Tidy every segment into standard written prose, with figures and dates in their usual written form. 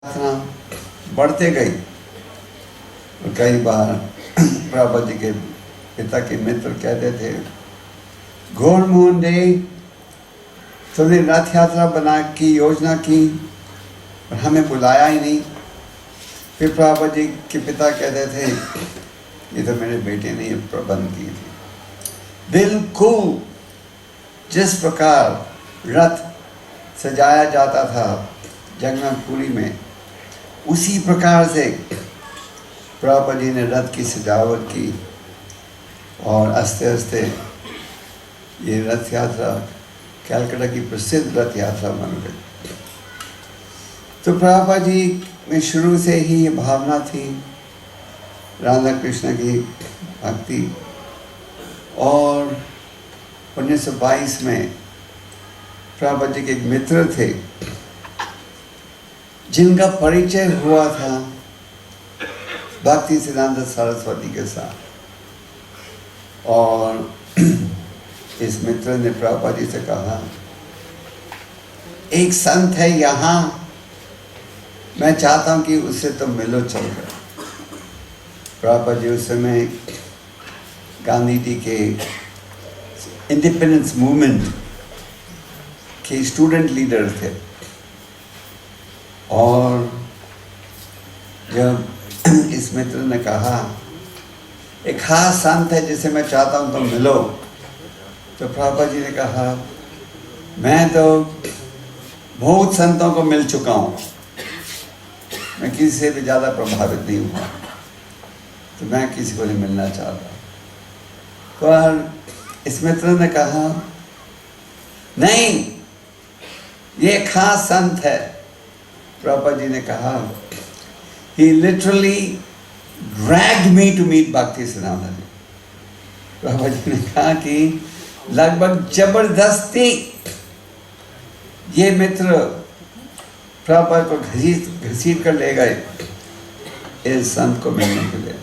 प्रार्थना बढ़ते गई और कई बार प्रभा जी के पिता के मित्र कहते थे, घोर मोहन रे, तुमने रथ यात्रा बना की योजना की और हमें बुलाया ही नहीं। फिर प्रभा जी के पिता कहते थे, ये तो मेरे बेटे ने ये प्रबंध की थी। बिल्कुल जिस प्रकार रथ सजाया जाता था जगन्नाथपुरी में, उसी प्रकार से प्रभा जी ने रथ की सजावट की और आस्ते आस्ते ये रथ यात्रा कलकत्ता की प्रसिद्ध रथ यात्रा बन गई। तो प्रभा जी में शुरू से ही ये भावना थी राधा कृष्ण की भक्ति। और 1922 में प्रभा जी के एक मित्र थे जिनका परिचय हुआ था भक्ति सिद्धांत सरस्वती के साथ, और इस मित्र ने प्रभा जी से कहा, एक संत है यहाँ, मैं चाहता हूँ कि उससे तुम मिलो चलकर। प्रभा जी उस समय गांधी जी के इंडिपेंडेंस मूवमेंट के स्टूडेंट लीडर थे, और जब इस मित्र ने कहा एक खास संत है जिसे मैं चाहता हूँ तुम मिलो, तो प्रभा जी ने कहा, मैं तो बहुत संतों को मिल चुका हूँ, मैं किसी से भी ज़्यादा प्रभावित नहीं हुआ, तो मैं किसी को नहीं मिलना चाहता। पर इस मित्र ने कहा, नहीं, ये खास संत है। प्रभा जी ने कहा, he literally dragged me to meet Bhakti Siddhanta ji। Prabha ji ने कहा कि लगभग जबरदस्ती ये मित्र प्रभा को घसीट कर ले गए इस संत को मिलने के लिए।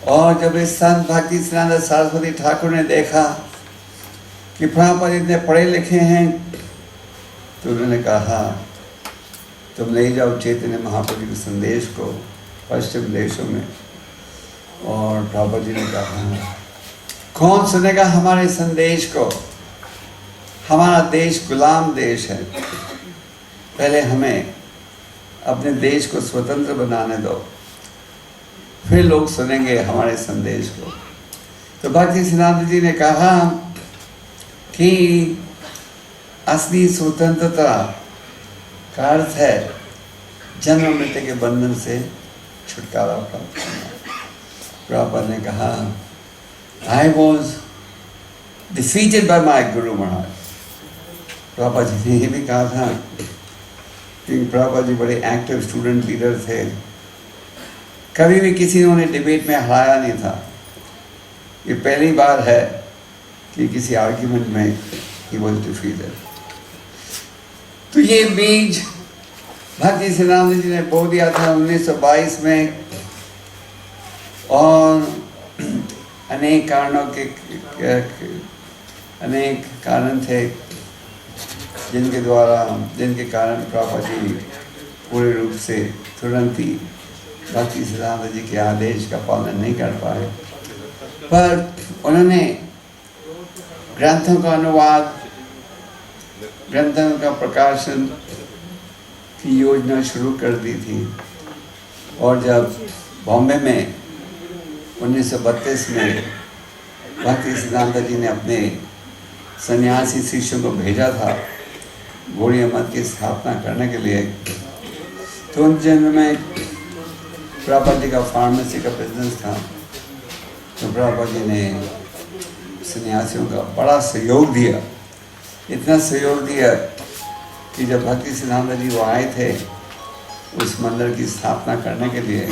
और जब इस संत भक्ति सिद्धांत सरस्वती ठाकुर ने देखा कि प्रभा इतने पढ़े लिखे हैं, तो उन्होंने कहा, तुम ले जाओ चैतन्य महाप्रभु के संदेश को पश्चिम देशों में। और प्रभा जी ने कहा, कौन सुनेगा हमारे संदेश को, हमारा देश गुलाम देश है, पहले हमें अपने देश को स्वतंत्र बनाने दो, फिर लोग सुनेंगे हमारे संदेश को। तो भक्ति सिद्धांत जी ने कहा कि असली स्वतंत्रता का अर्थ है जन्म मृत्यु के बंधन से छुटकारा प्राप्त करना। प्रभा ने कहा, आई वॉज डिफीटेड बाय माई गुरु महाराज। प्रभा जी ने ये भी कहा था कि प्रभा जी बड़े एक्टिव स्टूडेंट लीडर थे, कभी भी किसी ने उन्हें डिबेट में हराया नहीं था। ये पहली बार है कि किसी आर्ग्यूमेंट में ही वॉज डिफीटेड। तो ये बीज भक्ति सिद्धांत जी ने बो दिया था 1922 में, और अनेक कारणों के अनेक कारण थे जिनके कारण प्रभा जी पूरे रूप से तुरंत ही भक्ति सिद्धांत जी के आदेश का पालन नहीं कर पाए। पर उन्होंने ग्रंथों का अनुवाद, ग्रंथों का प्रकाशन की योजना शुरू कर दी थी। और जब बॉम्बे में 1932 में भक्ति सिद्धांत जी ने अपने सन्यासी शिष्यों को भेजा था गौड़ीय मत की स्थापना करने के लिए, तो उन दिनों में प्रभा जी का फार्मेसी का बिजनेस था। तो प्रभा जी ने सन्यासियों का बड़ा सहयोग दिया, इतना सहयोग दिया कि जब भक्ति सिद्धांत जी वो आए थे उस मंदिर की स्थापना करने के लिए,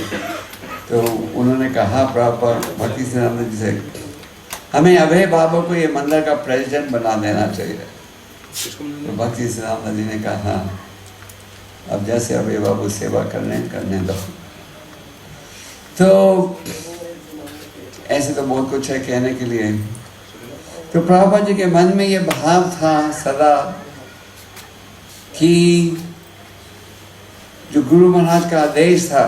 तो उन्होंने कहा भक्ति सिद्धांत जी से, हमें अभय बाबा को ये मंदिर का प्रेसिडेंट बना देना चाहिए। तो भक्ति सिद्धांत जी ने कहा, अब जैसे अभय बाबू सेवा करने दो। तो ऐसे तो बहुत कुछ है कहने के लिए। तो प्रभुपाद जी के मन में ये भाव था सदा कि जो गुरु महाराज का आदेश था,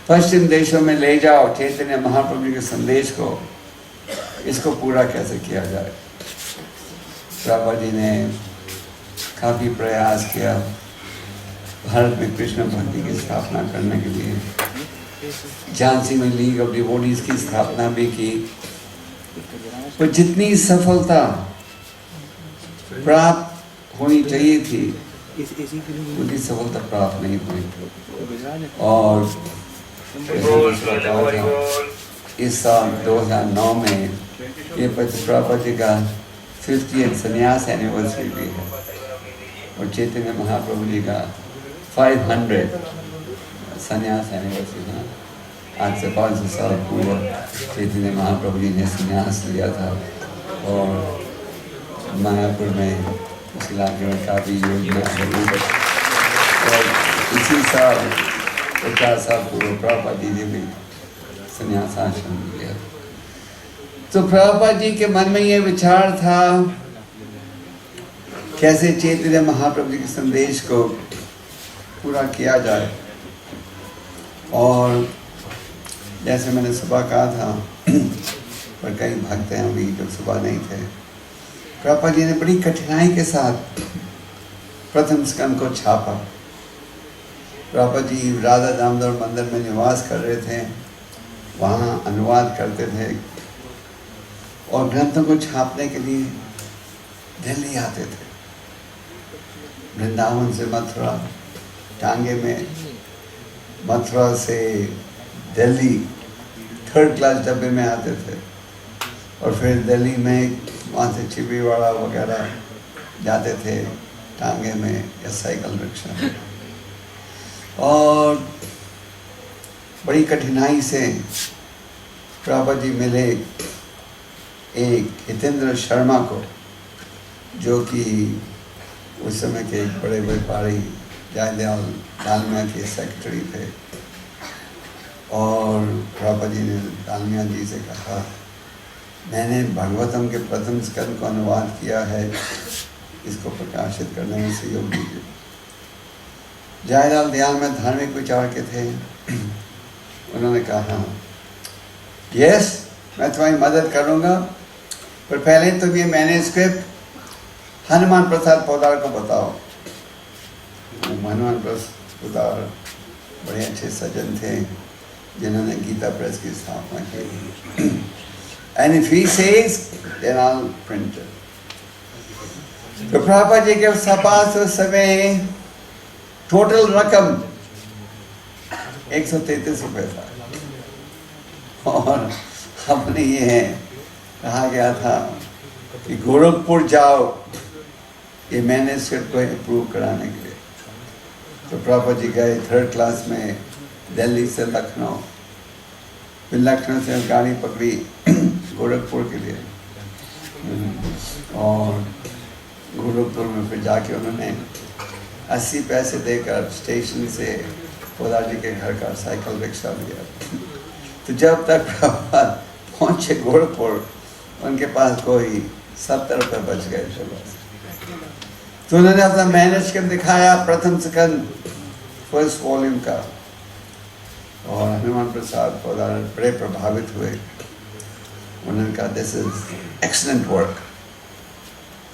पश्चिम देशों में ले जाओ चैतन्य महाप्रभु के संदेश को, इसको पूरा कैसे किया जाए। प्रभुपाद जी ने काफ़ी प्रयास किया भारत में कृष्ण भक्ति की स्थापना करने के लिए। झांसी में लीग ऑफ डिवोटीज की स्थापना भी की, पर जितनी सफलता प्राप्त होनी चाहिए थी उतनी सफलता प्राप्त नहीं हुई। और इस साल 2009 में ये प्रभुपाद जी का 50th संन्यास एनिवर्सरी भी है और चैतन्य महाप्रभु जी का 500 संन्यास एनिवर्सरी है। आज से 500 साल पूर्व चैतन्य महाप्रभु जी ने संन्यास लिया था और मायापुर में उस इलाके में काफ़ी योजना है। और इसी साल 50 साल पूर्व प्रभुपाद जी ने भी संन्यास आश्रम लिया। तो प्रभुपाद जी के मन में ये विचार था कैसे चैतन्य महाप्रभु जी के संदेश को पूरा किया जाए। और जैसे मैंने सुबह कहा था, पर कई भक्त हैं अभी जो सुबह नहीं थे, प्रभुपाद जी ने बड़ी कठिनाई के साथ प्रथम स्कंद को छापा। प्रभुपाद जी राधा दामोदर मंदिर में निवास कर रहे थे, वहाँ अनुवाद करते थे और ग्रंथों को छापने के लिए दिल्ली आते थे। वृंदावन से मथुरा टांगे में, मथुरा से दिल्ली 3rd क्लास डब्बे में आते थे और फिर दिल्ली में वहाँ से चिपीवाड़ा वगैरह जाते थे टांगे में या साइकिल रिक्शा में। और बड़ी कठिनाई से प्रभुपाद जी मिले एक हितेंद्र शर्मा को, जो कि उस समय के एक बड़े व्यापारी जयदयाल डालमिया के सेक्रेटरी थे। और प्रभुपाद जी ने डालमिया जी से कहा, मैंने भागवतम के प्रथम स्कंद को अनुवाद किया है, इसको प्रकाशित करने में सहयोग दीजिए। जयदयाल दयाल में धार्मिक विचार के थे। उन्होंने कहा, यस, मैं तुम्हारी मदद करूँगा, पर पहले तुम ये मैन्युस्क्रिप्ट हनुमान प्रसाद पोद्दार को बताओ। हनुमान प्रसाद पोद्दार बड़े अच्छे सज्जन थे जिन्होंने गीता प्रेस की स्थापना की। And if he says, then I'll print it. तो प्रभुपाद जी के पास उस समय टोटल रकम 133 रुपये था और हमने ये कहा गया था कि गोरखपुर जाओ ये मैन्युस्क्रिप्ट को अप्रूव कराने के लिए। तो प्रभुपाद जी गए 3rd क्लास में दिल्ली से लखनऊ, फिर लखनऊ से गाड़ी पकड़ी गोरखपुर के लिए और गोरखपुर में फिर जाके उन्होंने 80 पैसे देकर स्टेशन से पोद्दार जी के घर का साइकिल रिक्शा लिया। तो जब तक प्रभुपाद पहुँचे गोरखपुर, उनके पास कोई 70 रुपये बच गए थे बस। तो उन्होंने अपना मैन्युस्क्रिप्ट दिखाया, प्रथम स्कंद 1st वॉल्यूम का, और हनुमान प्रसाद पोद्दार बड़े प्रभावित हुए। उन्होंने कहा, दिस इज एक्सीलेंट वर्क।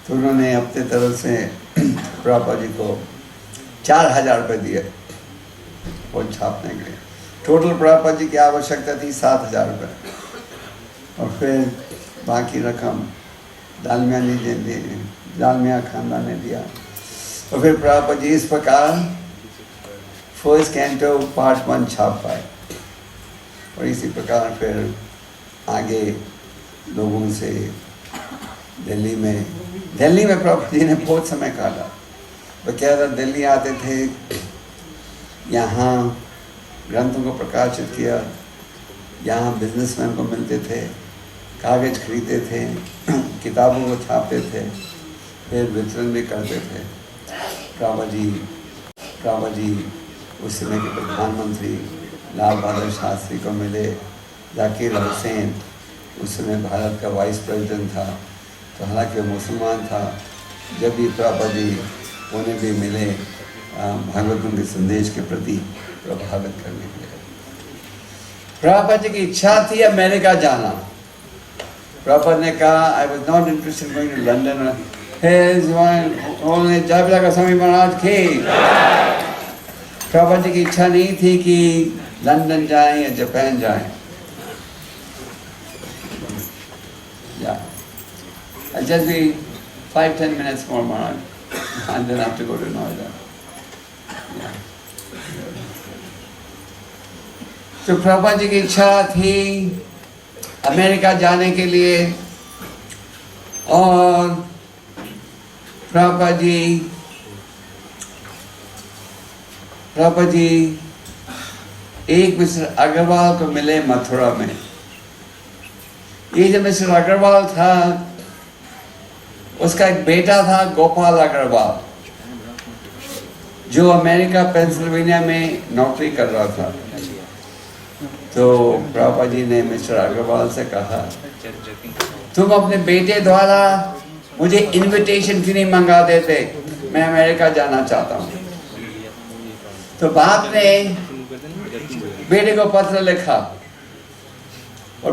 तो उन्होंने अपने तरफ से प्रभुपाद जी को 4000 रुपये दिए वो छापने के लिए। टोटल प्रभुपाद जी की आवश्यकता थी 7000 रुपये और फिर बाकी रकम डालमिया खानदान ने दिया। और फिर प्रभुपाद जी इस प्रकार 1st कैंटो पार्ट 1 छाप पाए और इसी प्रकार फिर आगे लोगों से दिल्ली में प्रभुपाद जी ने बहुत समय काटा। बकायदा दिल्ली आते थे, यहाँ ग्रंथों को प्रकाशित किया, यहाँ बिजनेसमैन को मिलते थे, कागज़ खरीदते थे, किताबों को छापते थे, फिर वितरण भी करते थे। प्रभुपाद जी उस समय के प्रधानमंत्री लाल बहादुर शास्त्री को मिले। जाकिर हुसैन उस समय भारत का वाइस प्रेसिडेंट था, तो हालांकि वो मुसलमान था। जब भी प्रभुपाद जी उन्हें भी मिले भागवतम के संदेश के प्रति प्रभावित करने के लिए। प्रभुपाद जी की इच्छा थी अमेरिका जाना। प्रभुपाद ने कहा I was not interested in going to London. Jay Prakash Swami Maharaj की। प्रभुपाद जी की इच्छा नहीं थी कि लंदन जाएं या जापान जाएं। I'll just be 5-10 minutes more, Maharaj, and then I have to go to Noida. Yeah. तो प्रभुपाद जी की इच्छा थी अमेरिका जाने के लिए, और प्रभुपाद जी एक मिस्टर अग्रवाल को मिले मथुरा में। ये जो मिस्टर अग्रवाल था, उसका एक बेटा था गोपाल अग्रवाल, जो अमेरिका पेंसिल्वेनिया में नौकरी कर रहा था। तो प्रभुपाद जी ने मिस्टर अग्रवाल से कहा, तुम अपने बेटे द्वारा मुझे इनविटेशन क्यों नहीं मंगा देते, मैं अमेरिका जाना चाहता हूँ। तो बाप ने बेटे को पत्र लिखा, और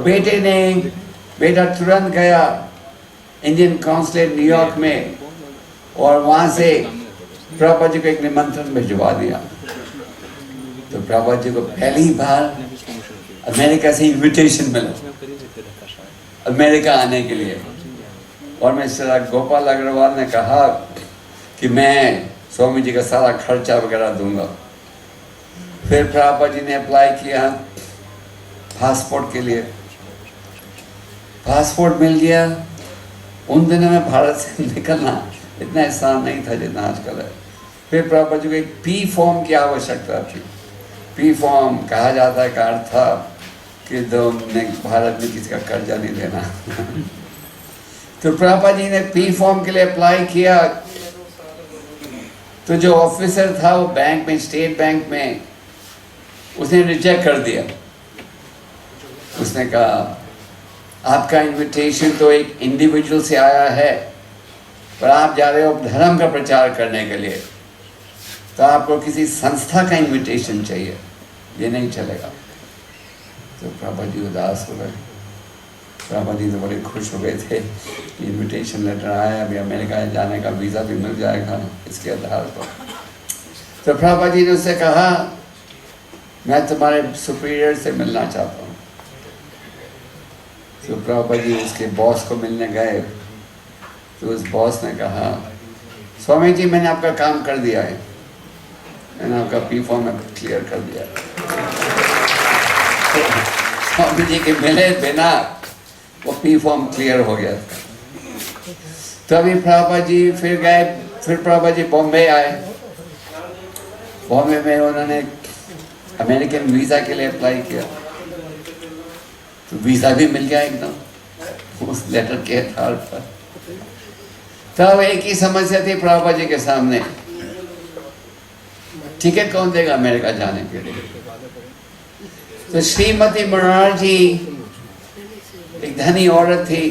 बेटा तुरंत गया इंडियन काउंसलेट न्यूयॉर्क में, और वहाँ से प्रभुपाद जी को एक निमंत्रण भिजवा दिया। तो प्रभुपाद जी को पहली बार अमेरिका से इनविटेशन मिला अमेरिका आने के लिए। और मिस्टर गोपाल अग्रवाल ने कहा कि मैं स्वामी जी का सारा खर्चा वगैरह दूंगा। फिर प्रभुपाद जी ने अप्लाई किया पासपोर्ट के लिए, पासपोर्ट मिल गया। उन दिनों में भारत से निकलना इतना आसान नहीं था जितना आजकल है। फिर प्रभुपाद जी को एक पी फॉर्म की आवश्यकता थी। पी फॉर्म कहा जाता है का अर्थ था कि तुमने भारत में किसी का कर्जा नहीं देना। तो प्रभुपाद जी ने पी फॉर्म के लिए अप्लाई किया। तो जो ऑफिसर था वो बैंक में, स्टेट बैंक में, उसने रिजेक्ट कर दिया। उसने कहा आपका इनविटेशन तो एक इंडिविजुअल से आया है, पर आप जा रहे हो धर्म का प्रचार करने के लिए, तो आपको किसी संस्था का इनविटेशन चाहिए, ये नहीं चलेगा। तो प्रभुपाद जी उदास हो गए। प्रभुपाद जी तो बड़े खुश हो गए थे, इनविटेशन लेटर आया, अभी अमेरिका जाने का वीज़ा भी मिल जाएगा इसके आधार पर। तो प्रभुपाद जी ने उससे कहा मैं तुम्हारे सुपीरियर से मिलना चाहता हूँ। तो प्रभुपाद जी उसके बॉस को मिलने गए। तो उस बॉस ने कहा स्वामी जी मैंने आपका काम कर दिया है, मैंने आपका पी फॉर्म क्लियर कर दिया। तो स्वामी जी के मिले बिना वो पी फॉर्म क्लियर हो गया था। तो अभी प्रभुपाद जी फिर गए, फिर प्रभुपाद जी बॉम्बे आए। बॉम्बे में उन्होंने अमेरिकन वीज़ा के लिए अप्लाई किया। तो वीज़ा भी मिल गया एकदम उस लेटर के आधार पर। तब एक ही समस्या थी प्रभुपाद जी के सामने, टिकट कौन देगा अमेरिका जाने के लिए। तो श्रीमती मुरारजी एक धनी औरत थी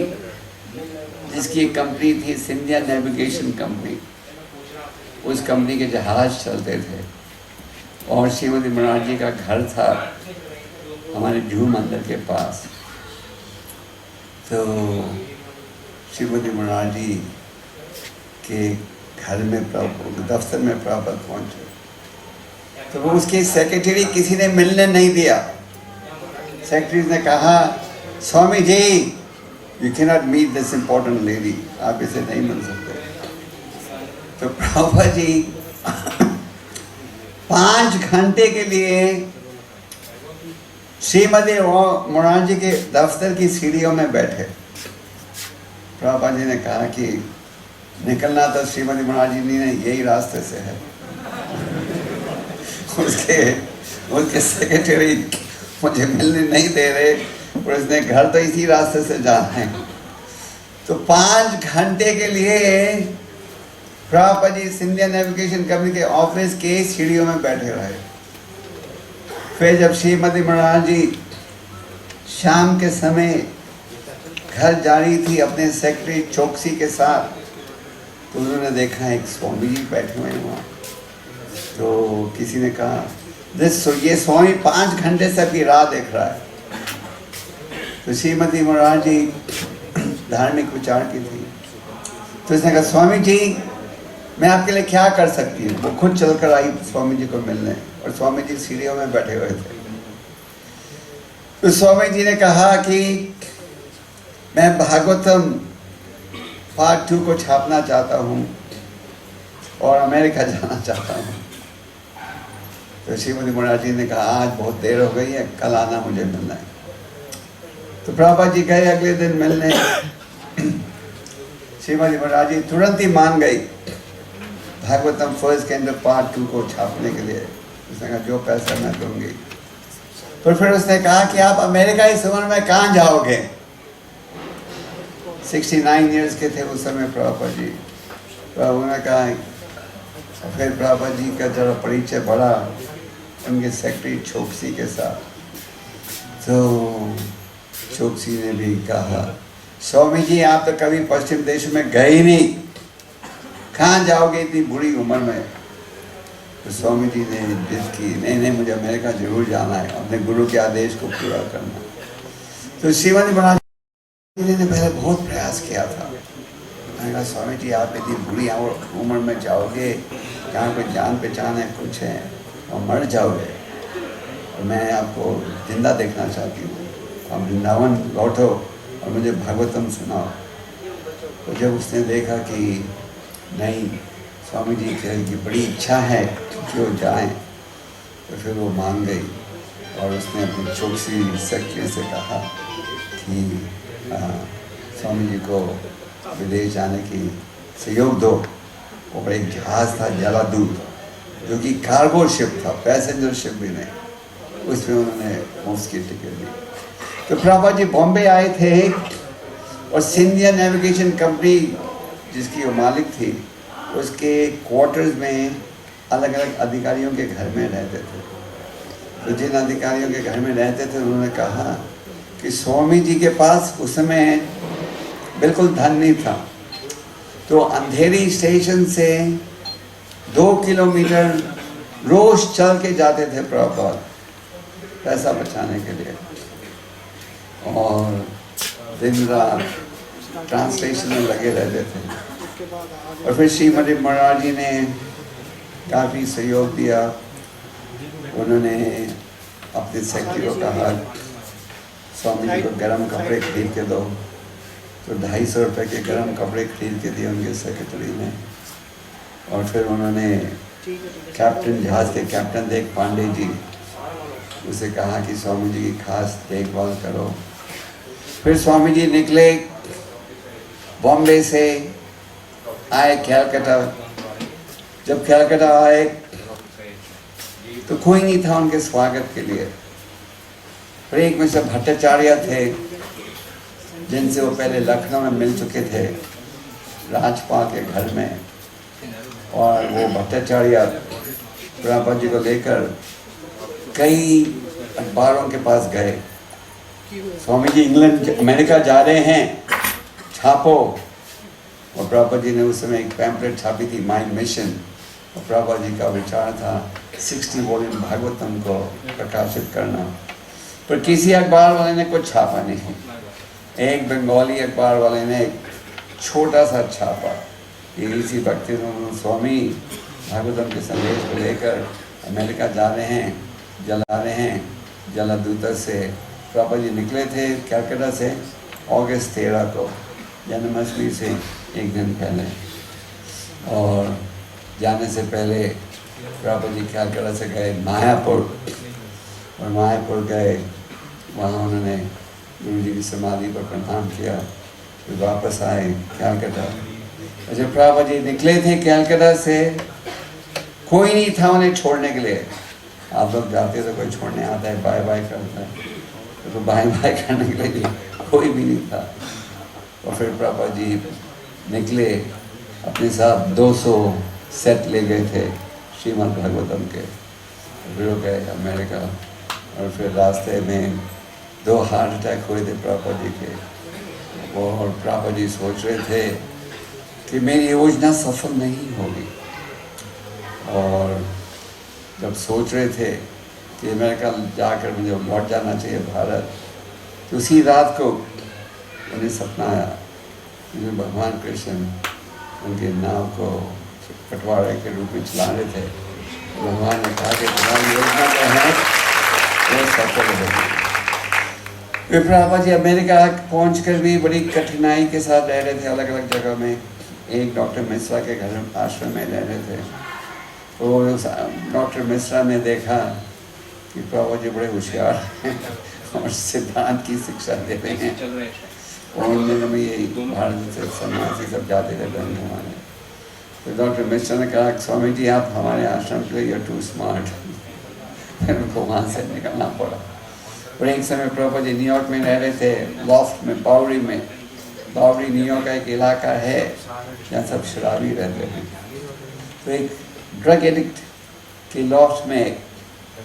जिसकी एक कंपनी थी सिंधिया नेविगेशन कंपनी। उस कंपनी के जहाज चलते थे, और श्रीमती मुरारजी का घर था हमारे जू मंदिर के पास। तो श्रीमती मुरारजी के घर में दफ्तर में प्रभुपाद पहुंचे। तो वो उसके सेक्रेटरी किसी ने मिलने नहीं दिया। सेक्रेटरी ने कहा Swami ji you can not meet this important lady, आप इसे नहीं मिल सकते। तो प्रभुपाद जी 5 घंटे के लिए श्रीमती मुरारजी के दफ्तर की सीढ़ियों में बैठे। प्रभुपाद जी ने कहा कि निकलना तो श्रीमती मुरारजी ने यही रास्ते से है। उसके सेक्रेटरी मुझे मिलने नहीं दे रहे, और उसने घर तो इसी रास्ते से जाना है। तो 5 घंटे के लिए प्रभुपाद जी सिंधिया नेविगेशन कंपनी के ऑफिस के सीढ़ियों में बैठे रहे। फिर जब श्रीमती मुरारजी शाम के समय घर जा रही थी अपने सेक्रेटरी चौकसी के साथ, तो उन्होंने देखा एक स्वामी जी बैठे हुए हैं वहाँ। तो किसी ने कहा ये स्वामी 5 घंटे से अपनी राह देख रहा है। तो श्रीमती महाराज जी धार्मिक विचार की थी, तो उसने कहा स्वामी जी मैं आपके लिए क्या कर सकती हूँ। वो खुद चलकर आई स्वामी जी को मिलने, और स्वामी जी सीढ़ियों में बैठे हुए थे। तो स्वामी जी ने कहा कि मैं भागवतम पार्ट 2 को छापना चाहता हूँ और अमेरिका जाना चाहता हूँ। तो श्रीमती महाराज जी ने कहा आज बहुत देर हो गई है, कल आना मुझे मिलना है। तो प्रभुपाद जी गए अगले दिन मिलने। श्रीमती महाराज जी तुरंत ही मान गई भागवतम फर्स्ट कैंडल पार्ट 2 को छापने के लिए। उसने कहा जो पैसा मैं दूंगी। तो फिर उसने कहा कि आप अमेरिका इस उम्र में कहाँ जाओगे। 69 इयर्स के थे उस समय प्रभुपाद जी। प्रभु ने कहा, फिर प्रभुपाद जी का जरा परिचय बढ़ा उनके सेक्रेटरी चोकसी के साथ। तो चोकसी ने भी कहा स्वामी जी आप तो कभी पश्चिम देश में गए ही नहीं, कहाँ जाओगे इतनी बुरी उम्र में। तो स्वामी जी ने जिद की नहीं मुझे अमेरिका जरूर जाना है, अपने गुरु के आदेश को पूरा करना। तो श्रीमती महाराज जी ने पहले बहुत प्रयास किया था। मैंने कहा स्वामी जी आप इतनी बुरी उम्र में जाओगे, जहाँ कोई जान पहचान है कुछ है, और मर जाओगे, और मैं आपको जिंदा देखना चाहती हूँ। आप वृंदावन लौटो और मुझे भागवतम सुनाओ। तो जब उसने देखा कि नहीं स्वामी जी की बड़ी इच्छा है कि वो जाएं, तो फिर वो मान गई। और उसने अपनी चोकसी सेक्रेटरी से कहा कि स्वामी जी को विदेश जाने की सहयोग दो। और एक जहाज़ था जलादूत, जो कि कार्गो शिप था, पैसेंजर शिप भी नहीं, उसमें उन्होंने मुफ्त की टिकट दी। तो प्रभुपाद जी बॉम्बे आए थे और सिंधिया नेविगेशन कंपनी जिसकी वो मालिक थी, उसके क्वार्टर्स में अलग अलग अधिकारियों के घर में रहते थे। तो जिन अधिकारियों के घर में रहते थे उन्होंने कहा कि स्वामी जी के पास उस समय बिल्कुल धन नहीं था, तो अंधेरी स्टेशन से 2 किलोमीटर रोज चल के जाते थे प्रभुपाद पैसा बचाने के लिए, और दिन रात ट्रांसलेशन में लगे रहते थे। और फिर श्रीमती महाराज जी ने काफ़ी सहयोग दिया। उन्होंने अपने सेक्रेटरी को कहा स्वामी जी को गर्म कपड़े खरीद के दो। तो 250 रुपये के गर्म कपड़े खरीद के दिए उनके सेक्रेटरी ने। और फिर उन्होंने कैप्टन जहाज़ के कैप्टन देख पांडे जी, उसे कहा कि स्वामी जी की खास देखभाल करो। फिर स्वामी जी निकले बॉम्बे से, आए कैलकाटा। जब कैलकाटा आए तो कोई नहीं था उनके स्वागत के लिए। फिर एक में से भट्टाचार्य थे जिनसे वो पहले लखनऊ में मिल चुके थे राजपाल के घर में, और वो भट्टाचार्य प्रभुपाद जी को लेकर कई अखबारों के पास गए। स्वामी जी इंग्लैंड अमेरिका जा रहे हैं, छापो। और प्रभुपाद जी ने उस समय एक पैम्पलेट छापी थी माय मिशन, और प्रभुपाद जी का विचार था 60 वॉल्यूम भागवतम को प्रकाशित करना, पर किसी अखबार वाले ने कुछ छापा नहीं। एक बंगाली अखबार वाले ने एक छोटा सा छापा कि ऋषि भक्ति स्वामी भागवतम के संदेश को लेकर अमेरिका जा रहे हैं, जला रहे हैं जलादूत से। प्रभुपाद जी निकले थे कैलकाटा से अगस्त 13 को, जन्माष्टमी से एक दिन पहले। और जाने से पहले प्रभुपाद जी कैलकाटा से गए मायापुर, और मायापुर गए, वहाँ उन्होंने गुरु जी की समाधि पर प्रणाम किया। फिर वापस आए कैलकाटा। और जब प्रभुपाद जी निकले थे कैलकाटा से, कोई नहीं था उन्हें छोड़ने के लिए। आप लोग जाते तो कोई छोड़ने आता है, बाय बाय करता है, तो बाय बाय करने के लिए कोई भी नहीं था। और फिर प्रभुपाद जी निकले, अपने साथ 200 सेट ले गए थे श्रीमद् भागवतम के। फिर वो गए अमेरिका, और फिर रास्ते में 2 हार्ट अटैक हुए थे प्रभुपाद जी के। और प्रभुपाद जी सोच रहे थे कि मेरी योजना सफल नहीं होगी। और जब सोच रहे थे कि अमेरिका जाकर मुझे लौट जाना चाहिए भारत, तो उसी रात को उन्हें सपना आया कि भगवान कृष्ण उनके नाव को पटवारे के रूप में चला रहे थे। भगवान ने कहा कि तुम्हारी योजना जो है वो सफल होगी। प्रभुपाद जी अमेरिका पहुंचकर भी बड़ी कठिनाई के साथ रह रहे थे अलग अलग जगह में। एक डॉक्टर मिश्रा के घर आश्रम में रह रहे थे। तो डॉक्टर मिश्रा ने देखा कि प्रभुपाद जी बड़े होशियार हैं और सिद्धांत की शिक्षा दे रहे हैं, और उन्होंने ये भारत से सन्यासी सब जाते थे बहन हमारे। तो डॉक्टर मिश्रा ने कहा स्वामी जी आप हमारे आश्रम के लिए टू स्मार्ट। फिर उनको वहाँ से निकलना पड़ा। और एक समय प्रभुपाद जी न्यूयॉर्क में रह रहे थे, लॉफ्ट में, बावरी में। बावरी न्यूयॉर्क का एक इलाका है जहाँ सब शराबी रहते हैं। तो एक ड्रग एडिक्ट के लॉफ्ट में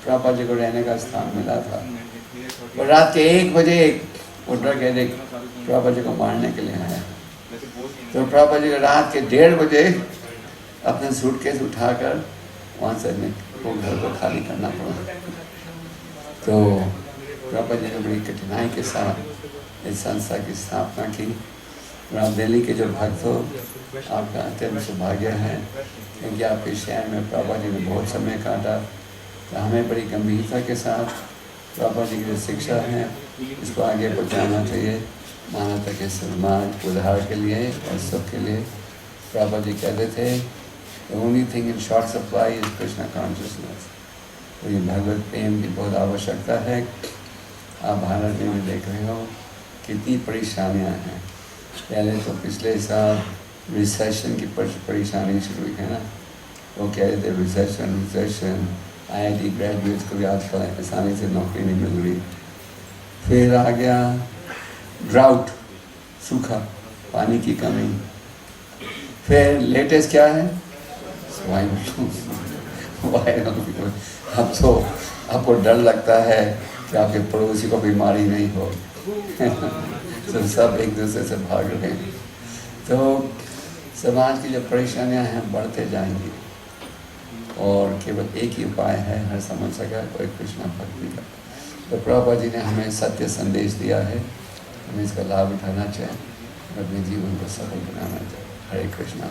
प्रभुपाद जी को रहने का स्थान मिला था। और रात के 1 बजे वो ड्रग एडिक्ट प्रभुपाद जी को मारने के लिए आया। तो प्रभुपाद जी को रात के 1:30 बजे अपने सूटकेस उठाकर वहाँ से वो घर को खाली करना पड़ा। तो प्रभुपाद जी ने बड़ी कठिनाई के साथ इस संस्था की स्थापना की। और आप दिल्ली के जो भक्त हो, आपका अत्यंत सौभाग्य है क्योंकि आपके शहर में प्रभुपाद जी ने बहुत समय काटा। तो हमें बड़ी गंभीरता के साथ प्रभुपाद जी की जो शिक्षा है इसको आगे पहुँचाना चाहिए मानवता के समाज उद्धार के लिए और सुख के लिए। प्रभुपाद जी कहते थे the only thing in short supply is Krishna consciousness। तो ये भगवत प्रेम की बहुत आवश्यकता है। आप भारत में भी देख रहे हो कितनी परेशानियां हैं। पहले तो पिछले साल रिसेशन की परेशानी शुरू हुई है ना, वो कह रहे थे रिसेशन IIT ग्रेजुएट्स को भी आजकल आसानी से नौकरी नहीं मिल रही। फिर आ गया ड्राउट, सूखा, पानी की कमी। फिर लेटेस्ट क्या है, स्वाइन फ्लू, वायरल फीवर। अब तो आपको डर लगता है कि आपके पड़ोसी को बीमारी नहीं हो। तो सब एक दूसरे से भाग रहे हैं। तो समाज की जो परेशानियां हैं बढ़ते जाएंगी और केवल एक ही उपाय है हर समस्या का, कोई कृष्णा भक्ति का। तो प्रभुपाद जी ने हमें सत्य संदेश दिया है, हमें इसका लाभ उठाना चाहिए और अपने जीवन को सफल बनाना चाहिए। हरे कृष्णा।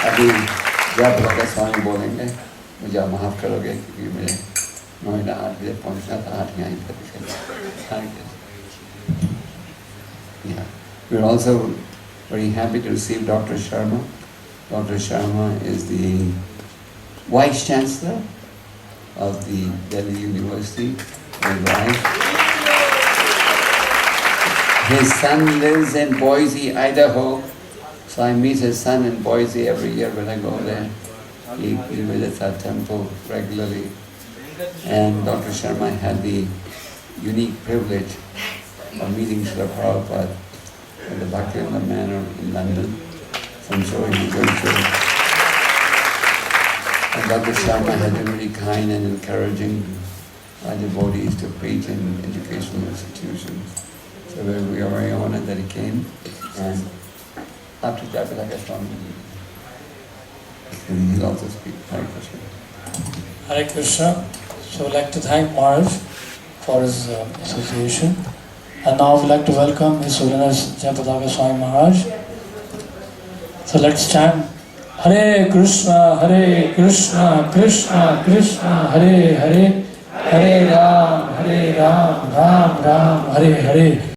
अभी जब भगत स्वामी बोलेंगे मुझे आप माफ़ करोगे क्योंकि मुझे नोएडा 8 बजे पहुँचना था, 8 यहीं पर Yeah. We're also very happy to receive Dr. Sharma. Dr. Sharma is the Vice Chancellor of the Delhi University. His son lives in Boise, Idaho. So I meet his son in Boise every year when I go there. He visits our temple regularly. And Dr. Sharma had the unique privilege of meeting Srila Prabhupada at the Bhaktivinoda Manor in London. So I'm sure he's going to. And Dr. Sharma has been really kind and encouraging our devotees to preach in educational institutions. So we are very honored that he came. And after Jayapataka Swami, he'll also speak. Hare Krishna. Hare Krishna. So I'd like to thank Maharaj for his association. And now we'd like to welcome His Holiness Jayapataka Swami Maharaj. So let's chant Hare Krishna, Krishna Krishna, Hare Hare, Hare Ram, Ram Ram, Hare Hare.